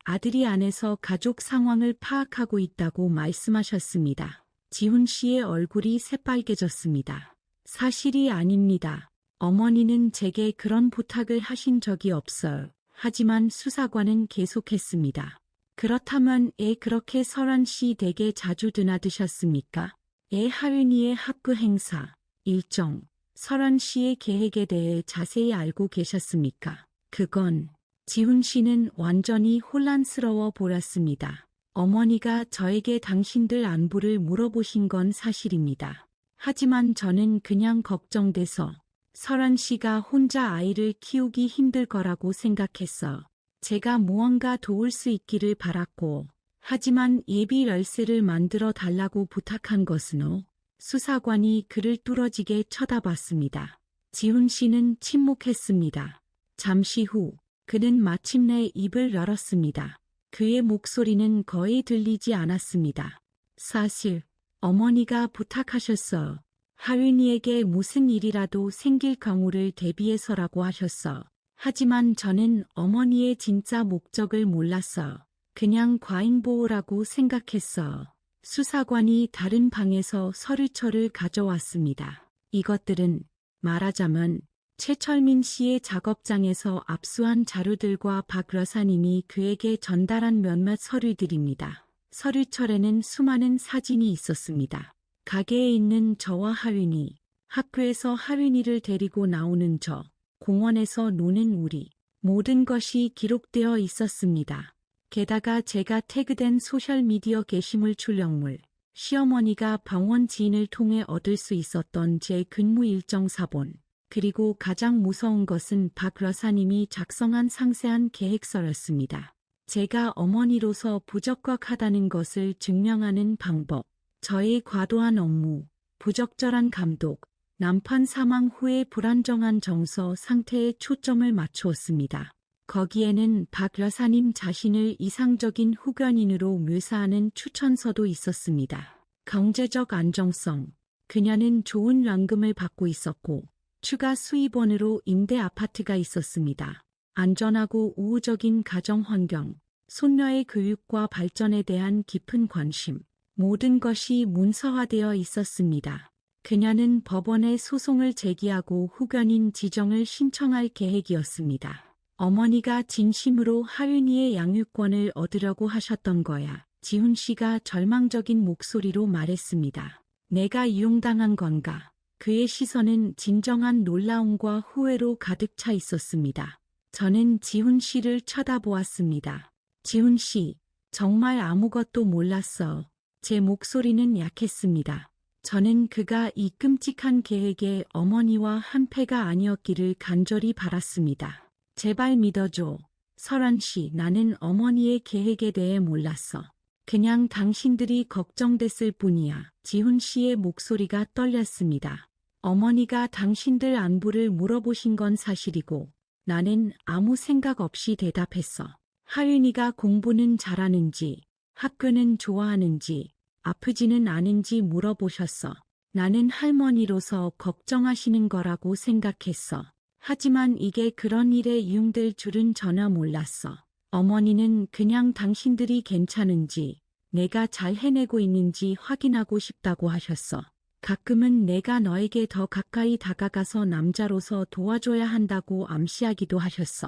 아들이 안에서 가족 상황을 파악하고 있다고 말씀하셨습니다. 지훈 씨의 얼굴이 새빨개졌습니다. 사실이 아닙니다. 어머니는 제게 그런 부탁을 하신 적이 없어요. 하지만 수사관은 계속했습니다. 그렇다면 그렇게 설한 씨 댁에 자주 드나드셨습니까? 하윤이의 학교 행사, 일정, 설한 씨의 계획에 대해 자세히 알고 계셨습니까? 그건 지훈 씨는 완전히 혼란스러워 보였습니다. 어머니가 저에게 당신들 안부를 물어보신 건 사실입니다. 하지만 저는 그냥 걱정돼서 설한 씨가 혼자 아이를 키우기 힘들 거라고 생각했어. 제가 무언가 도울 수 있기를 바랐고, 하지만 예비 열쇠를 만들어 달라고 부탁한 것은요. 수사관이 그를 뚫어지게 쳐다봤습니다. 지훈 씨는 침묵했습니다. 잠시 후 그는 마침내 입을 열었습니다. 그의 목소리는 거의 들리지 않았습니다. 사실 어머니가 부탁하셨어. 하윤이에게 무슨 일이라도 생길 경우를 대비해서라고 하셨어. 하지만 저는 어머니의 진짜 목적을 몰랐어. 그냥 과잉보호라고 생각했어. 수사관이 다른 방에서 서류철을 가져왔습니다. 이것들은 말하자면 최철민 씨의 작업장에서 압수한 자료들과 박 여사님이 그에게 전달한 몇몇 서류들입니다. 서류철에는 수많은 사진이 있었습니다. 가게에 있는 저와 하윤이, 학교에서 하윤이를 데리고 나오는 저, 공원에서 노는 우리, 모든 것이 기록되어 있었습니다. 게다가 제가 태그된 소셜미디어 게시물 출력물, 시어머니가 병원 지인을 통해 얻을 수 있었던 제 근무 일정 사본, 그리고 가장 무서운 것은 박 여사님이 작성한 상세한 계획서였습니다. 제가 어머니로서 부적격하다는 것을 증명하는 방법. 저의 과도한 업무, 부적절한 감독, 남편 사망 후의 불안정한 정서 상태에 초점을 맞추었습니다. 거기에는 박 여사님 자신을 이상적인 후견인으로 묘사하는 추천서도 있었습니다. 경제적 안정성. 그녀는 좋은 연금을 받고 있었고 추가 수입원으로 임대 아파트가 있었습니다. 안전하고 우호적인 가정 환경, 손녀의 교육과 발전에 대한 깊은 관심, 모든 것이 문서화되어 있었습니다. 그녀는 법원에 소송을 제기하고 후견인 지정을 신청할 계획이었습니다. 어머니가 진심으로 하윤이의 양육권을 얻으려고 하셨던 거야. 지훈 씨가 절망적인 목소리로 말했습니다. 내가 이용당한 건가? 그의 시선은 진정한 놀라움과 후회로 가득 차 있었습니다. 저는 지훈 씨를 쳐다보았습니다. 지훈 씨, 정말 아무것도 몰랐어. 제 목소리는 약했습니다. 저는 그가 이 끔찍한 계획의 어머니와 한패가 아니었기를 간절히 바랐습니다. 제발 믿어줘. 설원 씨, 나는 어머니의 계획에 대해 몰랐어. 그냥 당신들이 걱정됐을 뿐이야. 지훈 씨의 목소리가 떨렸습니다. 어머니가 당신들 안부를 물어보신 건 사실이고 나는 아무 생각 없이 대답했어. 하윤이가 공부는 잘하는지, 학교는 좋아하는지, 아프지는 않은지 물어보셨어. 나는 할머니로서 걱정하시는 거라고 생각했어. 하지만 이게 그런 일에 이용될 줄은 전혀 몰랐어. 어머니는 그냥 당신들이 괜찮은지, 내가 잘 해내고 있는지 확인하고 싶다고 하셨어. 가끔은 내가 너에게 더 가까이 다가가서 남자로서 도와줘야 한다고 암시하기도 하셨어.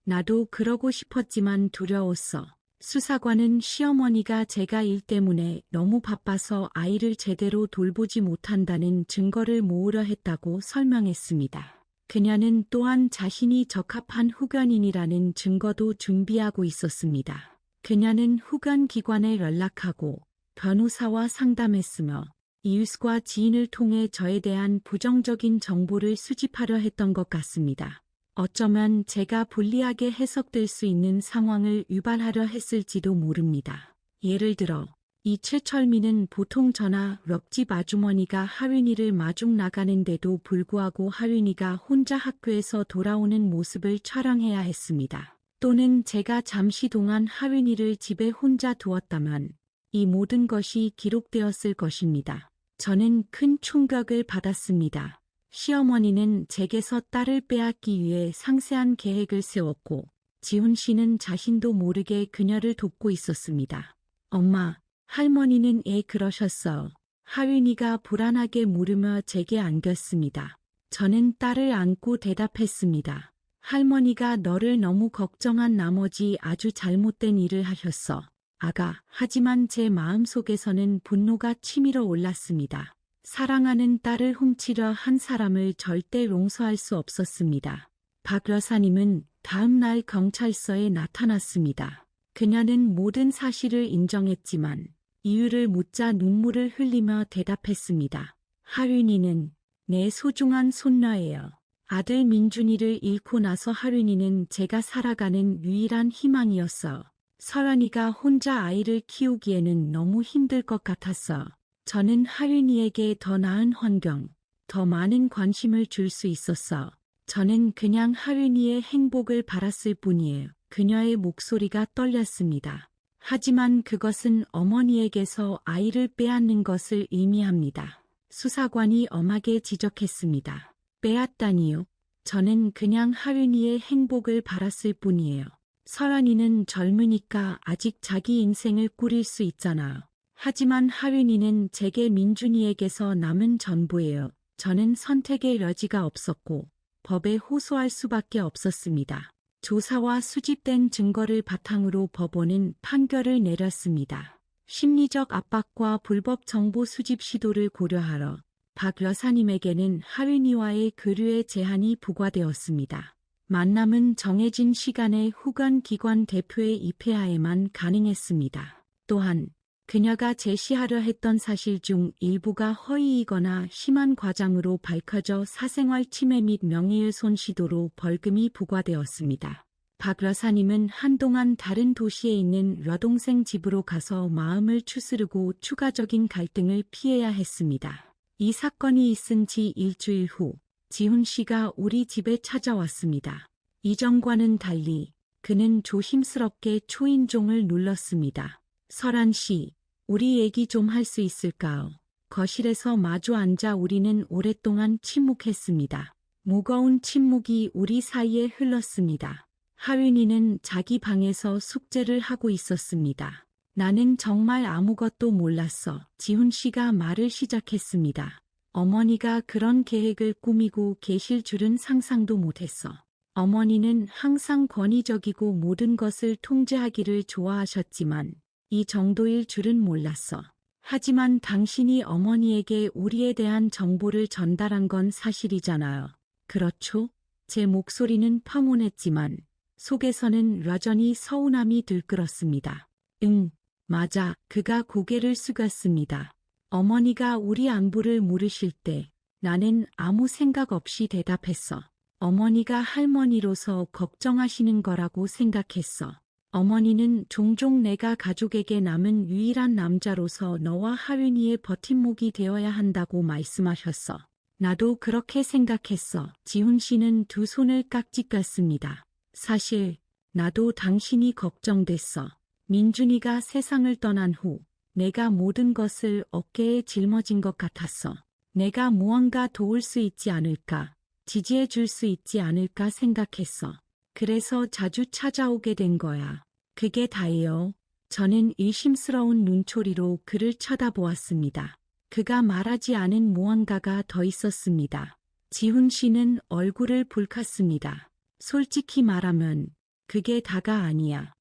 나도 그러고 싶었지만 두려웠어. 수사관은 시어머니가 제가 일 때문에 너무 바빠서 아이를 제대로 돌보지 못한다는 증거를 모으려 했다고 설명했습니다. 그녀는 또한 자신이 적합한 후견인이라는 증거도 준비하고 있었습니다. 그녀는 후견기관에 연락하고 변호사와 상담했으며 이웃과 지인을 통해 저에 대한 부정적인 정보를 수집하려 했던 것 같습니다. 어쩌면 제가 불리하게 해석될 수 있는 상황을 유발하려 했을지도 모릅니다. 예를 들어 이 최철민은 보통 저나 옆집 아주머니가 하윤이를 마중 나가는데도 불구하고 하윤이가 혼자 학교에서 돌아오는 모습을 촬영해야 했습니다. 또는 제가 잠시 동안 하윤이를 집에 혼자 두었다면 이 모든 것이 기록되었을 것입니다. 저는 큰 충격을 받았습니다. 시어머니는 제게서 딸을 빼앗기 위해 상세한 계획을 세웠고 지훈 씨는 자신도 모르게 그녀를 돕고 있었습니다. 엄마, 할머니는 그러셨어. 하윤이가 불안하게 물으며 제게 안겼습니다. 저는 딸을 안고 대답했습니다. 할머니가 너를 너무 걱정한 나머지 아주 잘못된 일을 하셨어. 아가, 하지만 제 마음속에서는 분노가 치밀어 올랐습니다. 사랑하는 딸을 훔치려 한 사람을 절대 용서할 수 없었습니다. 박 여사님은 다음 날 경찰서에 나타났습니다. 그녀는 모든 사실을 인정했지만 이유를 묻자 눈물을 흘리며 대답했습니다. 하윤이는 내 소중한 손녀예요. 아들 민준이를 잃고 나서 하윤이는 제가 살아가는 유일한 희망이었어. 설원이가 혼자 아이를 키우기에는 너무 힘들 것 같았어. 저는 하윤이에게 더 나은 환경, 더 많은 관심을 줄 수 있었어. 저는 그냥 하윤이의 행복을 바랐을 뿐이에요. 그녀의 목소리가 떨렸습니다. 하지만 그것은 어머니에게서 아이를 빼앗는 것을 의미합니다. 수사관이 엄하게 지적했습니다. 빼앗다니요? 저는 그냥 하윤이의 행복을 바랐을 뿐이에요. 설원이는 젊으니까 아직 자기 인생을 꾸릴 수 있잖아요. 하지만 하윤이는 제게 민준이에게서 남은 전부예요. 저는 선택의 여지가 없었고 법에 호소할 수밖에 없었습니다. 조사와 수집된 증거를 바탕으로 법원은 판결을 내렸습니다. 심리적 압박과 불법 정보 수집 시도를 고려하러 박 여사님에게는 하윤이와의 교류의 제한이 부과되었습니다. 만남은 정해진 시간에 후견기관 대표의 입회하에만 가능했습니다. 또한 그녀가 제시하려 했던 사실 중 일부가 허위이거나 심한 과장으로 밝혀져 사생활 침해 및 명예훼손 시도로 벌금이 부과되었습니다. 박 여사님은 한동안 다른 도시에 있는 여동생 집으로 가서 마음을 추스르고 추가적인 갈등을 피해야 했습니다. 이 사건이 있은 지 일주일 후 지훈 씨가 우리 집에 찾아왔습니다. 이전과는 달리 그는 조심스럽게 초인종을 눌렀습니다. 설한 씨, 우리 얘기 좀 할 수 있을까요? 거실에서 마주 앉아 우리는 오랫동안 침묵했습니다. 무거운 침묵이 우리 사이에 흘렀습니다. 하윤이는 자기 방에서 숙제를 하고 있었습니다. 나는 정말 아무것도 몰랐어. 지훈 씨가 말을 시작했습니다. 어머니가 그런 계획을 꾸미고 계실 줄은 상상도 못했어. 어머니는 항상 권위적이고 모든 것을 통제하기를 좋아하셨지만 이 정도일 줄은 몰랐어. 하지만 당신이 어머니에게 우리에 대한 정보를 전달한 건 사실이잖아요. 그렇죠? 제 목소리는 평온했지만 속에서는 여전히 서운함이 들끓었습니다. 응, 맞아. 그가 고개를 숙였습니다. 어머니가 우리 안부를 물으실 때 나는 아무 생각 없이 대답했어. 어머니가 할머니로서 걱정하시는 거라고 생각했어. 어머니는 종종 내가 가족에게 남은 유일한 남자로서 너와 하윤이의 버팀목이 되어야 한다고 말씀하셨어. 나도 그렇게 생각했어. 지훈 씨는 두 손을 깍지 깠습니다. 사실 나도 당신이 걱정됐어. 민준이가 세상을 떠난 후 내가 모든 것을 어깨에 짊어진 것 같았어. 내가 무언가 도울 수 있지 않을까, 지지해 줄 수 있지 않을까 생각했어. 그래서 자주 찾아오게 된 거야. 그게 다예요. 저는 의심스러운 눈초리로 그를 쳐다보았습니다. 그가 말하지 않은 무언가가 더 있었습니다. 지훈 씨는 얼굴을 붉혔습니다. 솔직히 말하면 그게 다가 아니야.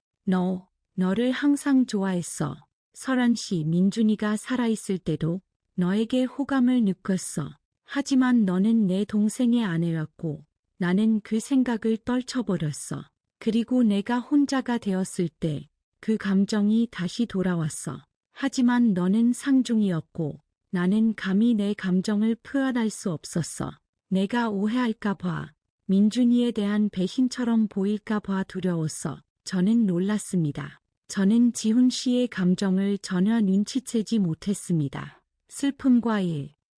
너를 항상 좋아했어. 설한 씨, 민준이가 살아있을 때도 너에게 호감을 느꼈어. 하지만 너는 내 동생의 아내였고 나는 그 생각을 떨쳐버렸어. 그리고 내가 혼자가 되었을 때 그 감정이 다시 돌아왔어. 하지만 너는 상중이었고 나는 감히 내 감정을 표현할 수 없었어. 내가 오해할까 봐, 민준이에 대한 배신처럼 보일까 봐 두려웠어. 저는 놀랐습니다. 저는 지훈 씨의 감정을 전혀 눈치채지 못했습니다. 슬픔과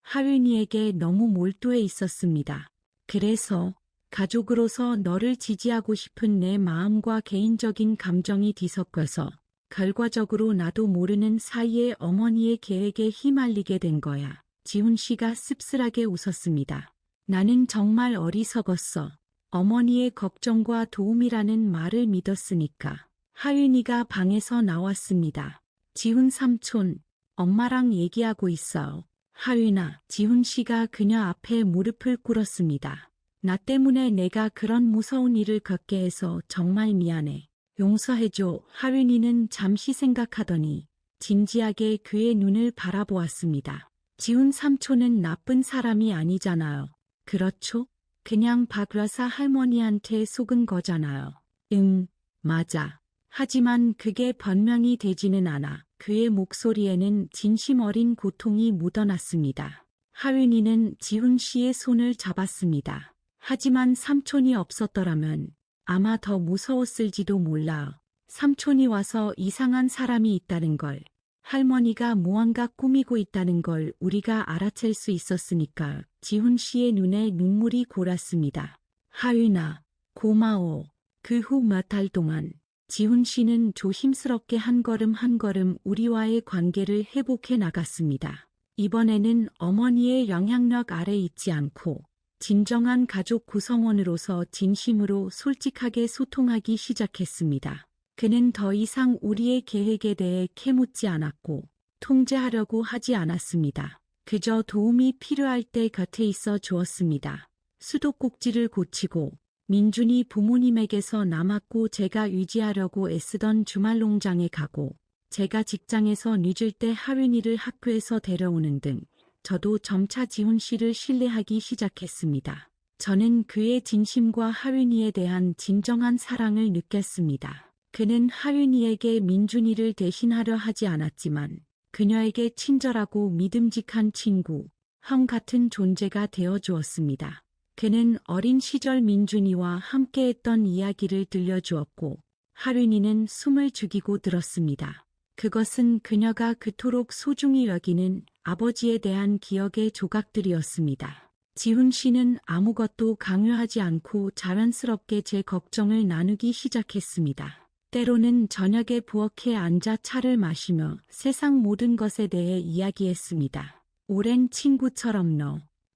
하윤이에게 너무 몰두해 있었습니다. 그래서 가족으로서 너를 지지하고 싶은 내 마음과 개인적인 감정이 뒤섞여서 결과적으로 나도 모르는 사이에 어머니의 계획에 휘말리게 된 거야. 지훈 씨가 씁쓸하게 웃었습니다. 나는 정말 어리석었어. 어머니의 걱정과 도움이라는 말을 믿었으니까. 하윤이가 방에서 나왔습니다. 지훈 삼촌, 엄마랑 얘기하고 있어요. 하윤아, 지훈 씨가 그녀 앞에 무릎을 꿇었습니다. 나 때문에 내가 그런 무서운 일을 겪게 해서 정말 미안해. 용서해줘. 하윤이는 잠시 생각하더니 진지하게 그의 눈을 바라보았습니다. 지훈 삼촌은 나쁜 사람이 아니잖아요. 그렇죠? 그냥 박 여사 할머니한테 속은 거잖아요. 응, 맞아. 하지만 그게 변명이 되지는 않아. 그의 목소리에는 진심 어린 고통이 묻어났습니다. 하윤이는 지훈 씨의 손을 잡았습니다. 하지만 삼촌이 없었더라면 아마 더 무서웠을지도 몰라. 삼촌이 와서 이상한 사람이 있다는 걸, 할머니가 무언가 꾸미고 있다는 걸 우리가 알아챌 수 있었으니까. 지훈 씨의 눈에 눈물이 골았습니다. 하윤아, 고마워. 그 후 몇 달 동안 지훈 씨는 조심스럽게 한 걸음 한 걸음 우리와의 관계를 회복해 나갔습니다. 이번에는 어머니의 영향력 아래 있지 않고 진정한 가족 구성원으로서 진심으로 솔직하게 소통하기 시작했습니다. 그는 더 이상 우리의 계획에 대해 캐묻지 않았고 통제하려고 하지 않았습니다. 그저 도움이 필요할 때 곁에 있어 주었습니다. 수도꼭지를 고치고 민준이 부모님에게서 남았고 제가 유지하려고 애쓰던 주말 농장에 가고 제가 직장에서 늦을 때 하윤이를 학교에서 데려오는 등 저도 점차 지훈 씨를 신뢰하기 시작했습니다. 저는 그의 진심과 하윤이에 대한 진정한 사랑을 느꼈습니다. 그는 하윤이에게 민준이를 대신하려 하지 않았지만 그녀에게 친절하고 믿음직한 친구, 형 같은 존재가 되어 주었습니다. 그는 어린 시절 민준이와 함께했던 이야기를 들려주었고 하륜이는 숨을 죽이고 들었습니다. 그것은 그녀가 그토록 소중히 여기는 아버지에 대한 기억의 조각들이었습니다. 지훈 씨는 아무것도 강요하지 않고 자연스럽게 제 걱정을 나누기 시작했습니다. 때로는 저녁에 부엌에 앉아 차를 마시며 세상 모든 것에 대해 이야기했습니다. 오랜 친구처럼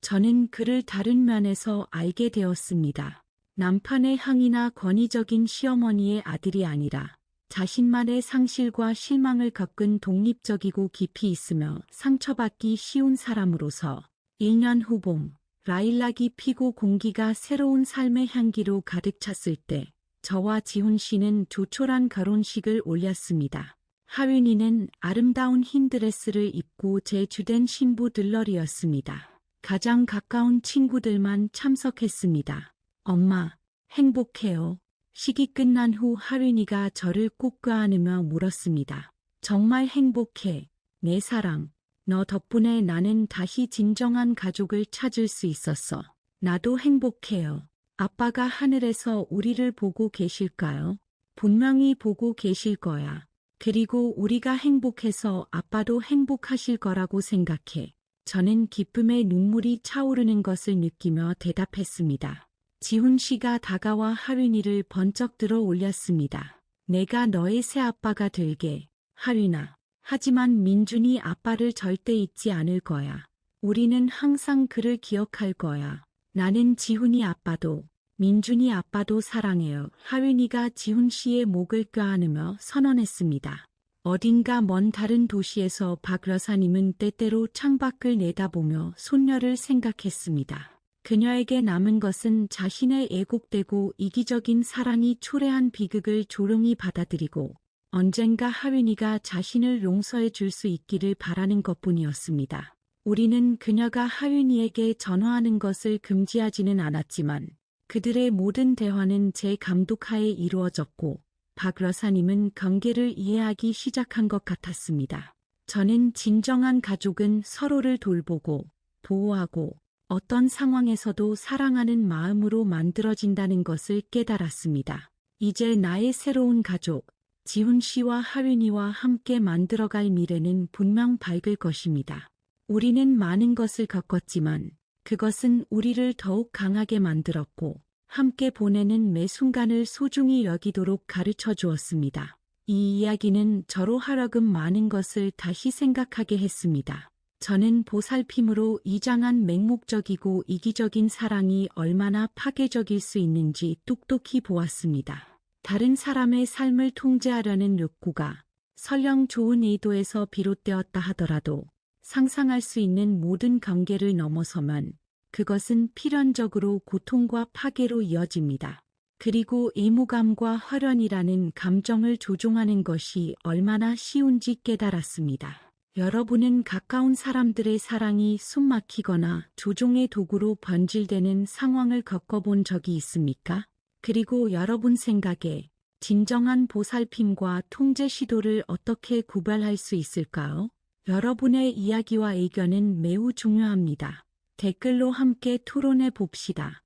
저는 그를 다른 면에서 알게 되었습니다. 남편의 항의나 권위적인 시어머니의 아들이 아니라 자신만의 상실과 실망을 겪은 독립적이고 깊이 있으며 상처받기 쉬운 사람으로서 1년 후 봄, 라일락이 피고 공기가 새로운 삶의 향기로 가득 찼을 때 저와 지훈 씨는 조촐한 결혼식을 올렸습니다. 하윤이는 아름다운 흰 드레스를 입고 제 주된 신부 들러리였습니다. 가장 가까운 친구들만 참석했습니다. 엄마, 행복해요. 식이 끝난 후 하윤이가 저를 꼭 껴안으며 물었습니다. 정말 행복해. 내 사랑. 너 덕분에 나는 다시 진정한 가족을 찾을 수 있었어. 나도 행복해요. 아빠가 하늘에서 우리를 보고 계실까요? 분명히 보고 계실 거야. 그리고 우리가 행복해서 아빠도 행복하실 거라고 생각해. 저는 기쁨의 눈물이 차오르는 것을 느끼며 대답했습니다. 지훈 씨가 다가와 하윤이를 번쩍 들어 올렸습니다. 내가 너의 새아빠가 될게, 하윤아. 하지만 민준이 아빠를 절대 잊지 않을 거야. 우리는 항상 그를 기억할 거야. 나는 지훈이 아빠도, 민준이 아빠도 사랑해요. 하윤이가 지훈 씨의 목을 껴안으며 선언했습니다. 어딘가 먼 다른 도시에서 박 여사님은 때때로 창밖을 내다보며 손녀를 생각했습니다. 그녀에게 남은 것은 자신의 애곡되고 이기적인 사랑이 초래한 비극을 조용히 받아들이고 언젠가 하윤이가 자신을 용서해 줄 수 있기를 바라는 것뿐이었습니다. 우리는 그녀가 하윤이에게 전화하는 것을 금지하지는 않았지만 그들의 모든 대화는 제 감독하에 이루어졌고 박 여사님은 관계를 이해하기 시작한 것 같았습니다. 저는 진정한 가족은 서로를 돌보고 보호하고 어떤 상황에서도 사랑하는 마음으로 만들어진다는 것을 깨달았습니다. 이제 나의 새로운 가족, 지훈 씨와 하윤이와 함께 만들어갈 미래는 분명 밝을 것입니다. 우리는 많은 것을 겪었지만 그것은 우리를 더욱 강하게 만들었고 함께 보내는 매 순간을 소중히 여기도록 가르쳐 주었습니다. 이 이야기는 저로 하여금 많은 것을 다시 생각하게 했습니다. 저는 보살핌으로 이장한 맹목적이고 이기적인 사랑이 얼마나 파괴적일 수 있는지 똑똑히 보았습니다. 다른 사람의 삶을 통제하려는 욕구가 설령 좋은 의도에서 비롯되었다 하더라도 상상할 수 있는 모든 경계를 넘어서면 그것은 필연적으로 고통과 파괴로 이어집니다. 그리고 의무감과 혈연이라는 감정을 조종하는 것이 얼마나 쉬운지 깨달았습니다. 여러분은 가까운 사람들의 사랑이 숨막히거나 조종의 도구로 변질되는 상황을 겪어본 적이 있습니까? 그리고 여러분 생각에 진정한 보살핌과 통제 시도를 어떻게 구별할 수 있을까요? 여러분의 이야기와 의견은 매우 중요합니다. 댓글로 함께 토론해 봅시다.